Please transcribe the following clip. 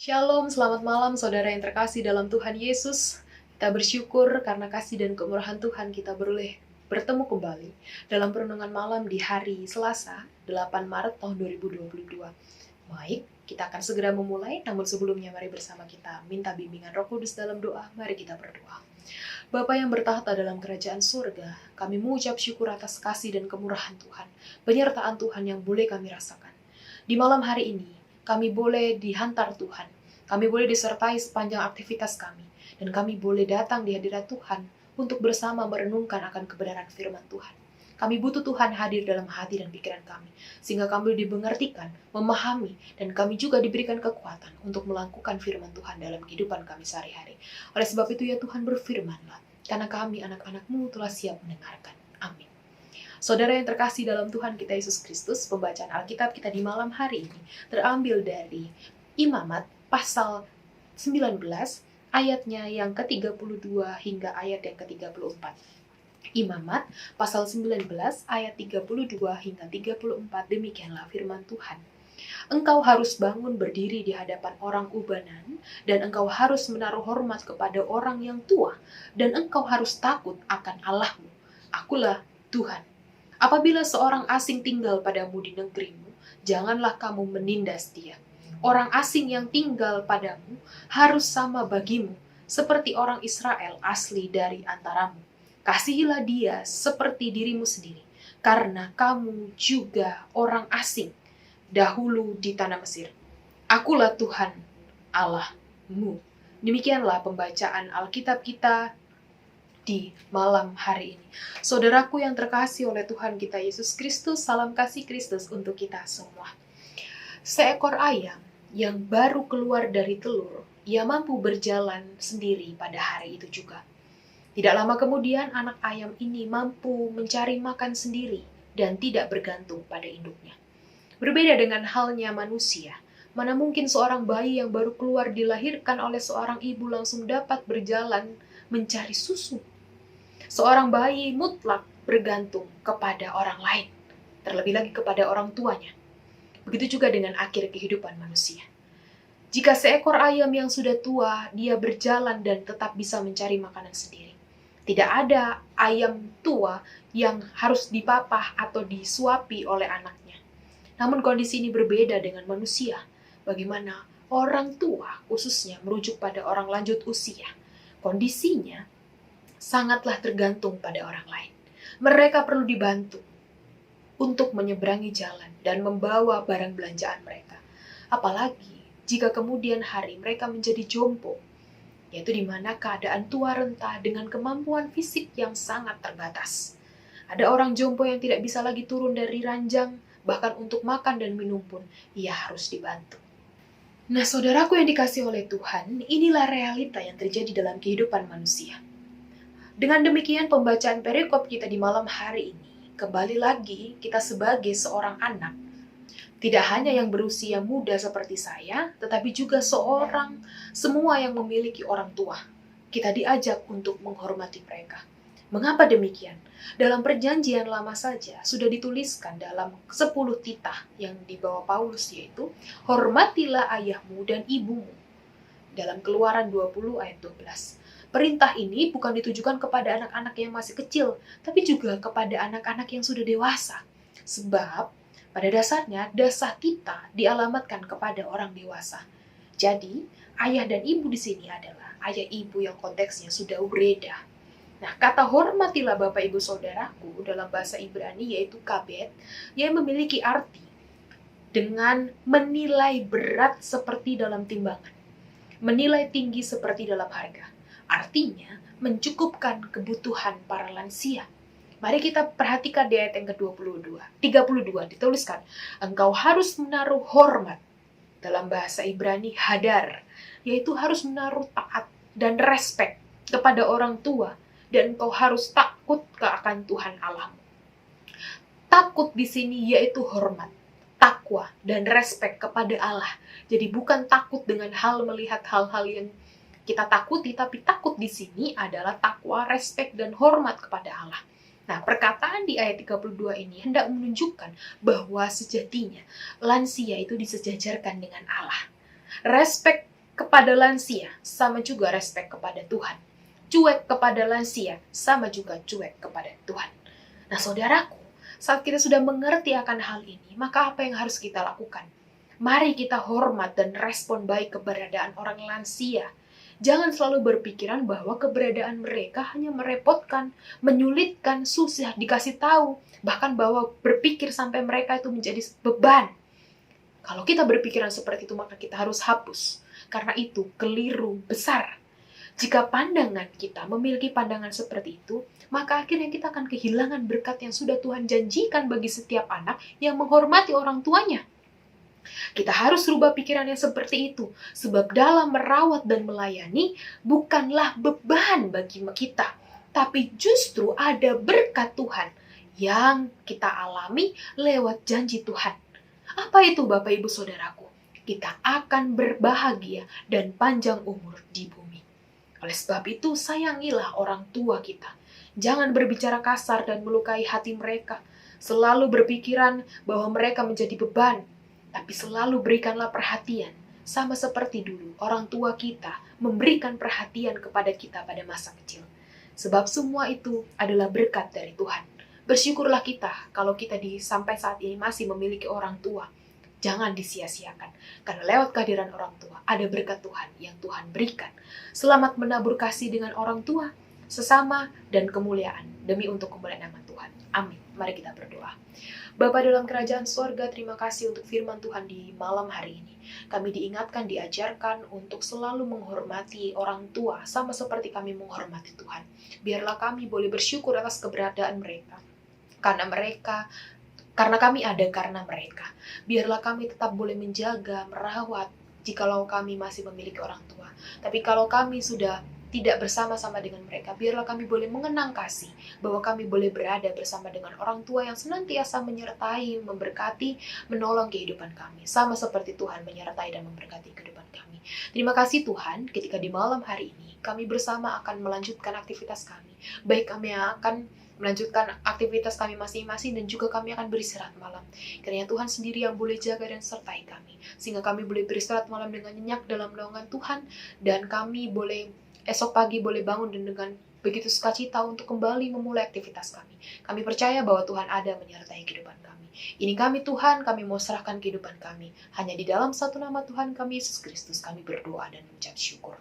Shalom, selamat malam saudara yang terkasih dalam Tuhan Yesus. Kita bersyukur karena kasih dan kemurahan Tuhan kita boleh bertemu kembali dalam perenungan malam di hari Selasa, 8 Maret tahun 2022. Baik, kita akan segera memulai, namun sebelumnya mari bersama kita minta bimbingan Roh Kudus dalam doa. Mari kita berdoa. Bapa yang bertahta dalam kerajaan surga, kami mengucap syukur atas kasih dan kemurahan Tuhan, penyertaan Tuhan yang boleh kami rasakan. Di malam hari ini, kami boleh dihantar Tuhan, kami boleh disertai sepanjang aktivitas kami, dan kami boleh datang di hadirat Tuhan untuk bersama merenungkan akan kebenaran firman Tuhan. Kami butuh Tuhan hadir dalam hati dan pikiran kami, sehingga kami dimengertikan, memahami, dan kami juga diberikan kekuatan untuk melakukan firman Tuhan dalam kehidupan kami sehari-hari. Oleh sebab itu ya Tuhan, berfirman-Lah, karena kami anak-anak-Mu telah siap mendengarkan. Amin. Saudara yang terkasih dalam Tuhan kita Yesus Kristus, pembacaan Alkitab kita di malam hari ini terambil dari Imamat pasal 19 ayatnya yang ke-32 hingga ayat yang ke-34. Imamat pasal 19 ayat 32 hingga 34, demikianlah firman Tuhan. Engkau harus bangun berdiri di hadapan orang ubanan, dan engkau harus menaruh hormat kepada orang yang tua, dan engkau harus takut akan Allahmu. Akulah Tuhan. Apabila seorang asing tinggal padamu di negerimu, janganlah kamu menindas dia. Orang asing yang tinggal padamu harus sama bagimu, seperti orang Israel asli dari antaramu. Kasihilah dia seperti dirimu sendiri, karena kamu juga orang asing dahulu di tanah Mesir. Akulah Tuhan Allahmu. Demikianlah pembacaan Alkitab kita di malam hari ini. Saudaraku yang terkasih oleh Tuhan kita Yesus Kristus, salam kasih Kristus untuk kita semua. Seekor ayam yang baru keluar dari telur, ia mampu berjalan sendiri pada hari itu juga. Tidak lama kemudian anak ayam ini mampu mencari makan sendiri dan tidak bergantung pada induknya. Berbeda dengan halnya manusia, mana mungkin seorang bayi yang baru keluar dilahirkan oleh seorang ibu langsung dapat berjalan mencari susu. Seorang bayi mutlak bergantung kepada orang lain, terlebih lagi kepada orang tuanya. Begitu juga dengan akhir kehidupan manusia. Jika seekor ayam yang sudah tua, dia berjalan dan tetap bisa mencari makanan sendiri. Tidak ada ayam tua yang harus dipapah atau disuapi oleh anaknya. Namun kondisi ini berbeda dengan manusia. Bagaimana orang tua, khususnya merujuk pada orang lanjut usia, kondisinya sangatlah tergantung pada orang lain. Mereka perlu dibantu untuk menyeberangi jalan dan membawa barang belanjaan mereka. Apalagi jika kemudian hari mereka menjadi jompo, yaitu di mana keadaan tua renta dengan kemampuan fisik yang sangat terbatas. Ada orang jompo yang tidak bisa lagi turun dari ranjang, bahkan untuk makan dan minum pun ia harus dibantu. Nah, saudaraku yang dikasih oleh Tuhan, inilah realita yang terjadi dalam kehidupan manusia. Dengan demikian pembacaan perikop kita di malam hari ini, kembali lagi kita sebagai seorang anak, tidak hanya yang berusia muda seperti saya, tetapi juga semua yang memiliki orang tua. Kita diajak untuk menghormati mereka. Mengapa demikian? Dalam perjanjian lama saja sudah dituliskan dalam 10 titah yang dibawa Paulus, yaitu hormatilah ayahmu dan ibumu. Dalam Keluaran 20 ayat 12. Perintah ini bukan ditujukan kepada anak-anak yang masih kecil, tapi juga kepada anak-anak yang sudah dewasa. Sebab pada dasarnya dasar kita dialamatkan kepada orang dewasa. Jadi, ayah dan ibu di sini adalah ayah ibu yang konteksnya sudah berbeda. Nah, kata hormatilah Bapak Ibu Saudaraku dalam bahasa Ibrani yaitu kabet, yang memiliki arti dengan menilai berat seperti dalam timbangan, menilai tinggi seperti dalam harga. Artinya, mencukupkan kebutuhan para lansia. Mari kita perhatikan di ayat yang ke-32. 32 dituliskan, engkau harus menaruh hormat. Dalam bahasa Ibrani hadar, yaitu harus menaruh taat dan respek kepada orang tua. Dan engkau harus takut akan Tuhan Allahmu. Takut di sini yaitu hormat, takwa, dan respek kepada Allah. Jadi bukan takut dengan melihat hal-hal yang kita takuti, tapi takut di sini adalah takwa, respek, dan hormat kepada Allah. Nah, perkataan di ayat 32 ini hendak menunjukkan bahwa sejatinya lansia itu disejajarkan dengan Allah. Respek kepada lansia sama juga respect kepada Tuhan. Cuek kepada lansia sama juga cuek kepada Tuhan. Nah saudaraku, saat kita sudah mengerti akan hal ini, maka apa yang harus kita lakukan? Mari kita hormat dan respon baik keberadaan orang lansia. Jangan selalu berpikiran bahwa keberadaan mereka hanya merepotkan, menyulitkan, susah dikasih tahu, bahkan bahwa berpikir sampai mereka itu menjadi beban. Kalau kita berpikiran seperti itu, maka kita harus hapus. Karena itu keliru besar. Jika pandangan kita memiliki pandangan seperti itu, maka akhirnya kita akan kehilangan berkat yang sudah Tuhan janjikan bagi setiap anak yang menghormati orang tuanya. Kita harus rubah pikirannya seperti itu, sebab dalam merawat dan melayani bukanlah beban bagi kita, tapi justru ada berkat Tuhan yang kita alami lewat janji Tuhan. Apa itu Bapak Ibu Saudaraku? Kita akan berbahagia dan panjang umur di bumi. Oleh sebab itu sayangilah orang tua kita. Jangan berbicara kasar dan melukai hati mereka. Selalu berpikiran bahwa mereka menjadi beban. Tapi selalu berikanlah perhatian, sama seperti dulu orang tua kita memberikan perhatian kepada kita pada masa kecil. Sebab semua itu adalah berkat dari Tuhan. Bersyukurlah kita kalau kita sampai saat ini masih memiliki orang tua. Jangan disia-siakan, karena lewat kehadiran orang tua ada berkat Tuhan yang Tuhan berikan. Selamat menabur kasih dengan orang tua, sesama, dan kemuliaan demi untuk kemuliaan nama Tuhan. Amin. Mari kita berdoa. Bapa dalam kerajaan sorga, terima kasih untuk firman Tuhan di malam hari ini. Kami diingatkan, diajarkan untuk selalu menghormati orang tua, sama seperti kami menghormati Tuhan. Biarlah kami boleh bersyukur atas keberadaan mereka. Karena kami ada karena mereka. Biarlah kami tetap boleh menjaga, merawat, jikalau kami masih memiliki orang tua. Tapi kalau kami sudah tidak bersama-sama dengan mereka, biarlah kami boleh mengenang kasih, bahwa kami boleh berada bersama dengan orang tua yang senantiasa menyertai, memberkati, menolong kehidupan kami. Sama seperti Tuhan menyertai dan memberkati kehidupan kami. Terima kasih Tuhan, ketika di malam hari ini, kami bersama akan melanjutkan aktivitas kami. Baik kami akan melanjutkan aktivitas kami masing-masing dan juga kami akan beristirahat malam. Kiranya Tuhan sendiri yang boleh jaga dan sertai kami. Sehingga kami boleh beristirahat malam dengan nyenyak dalam naungan Tuhan, dan kami boleh esok pagi boleh bangun dan dengan begitu sukacita untuk kembali memulai aktivitas kami. Kami percaya bahwa Tuhan ada menyertai kehidupan kami. Ini kami Tuhan, kami mau serahkan kehidupan kami. Hanya di dalam satu nama Tuhan kami, Yesus Kristus, kami berdoa dan mengucap syukur.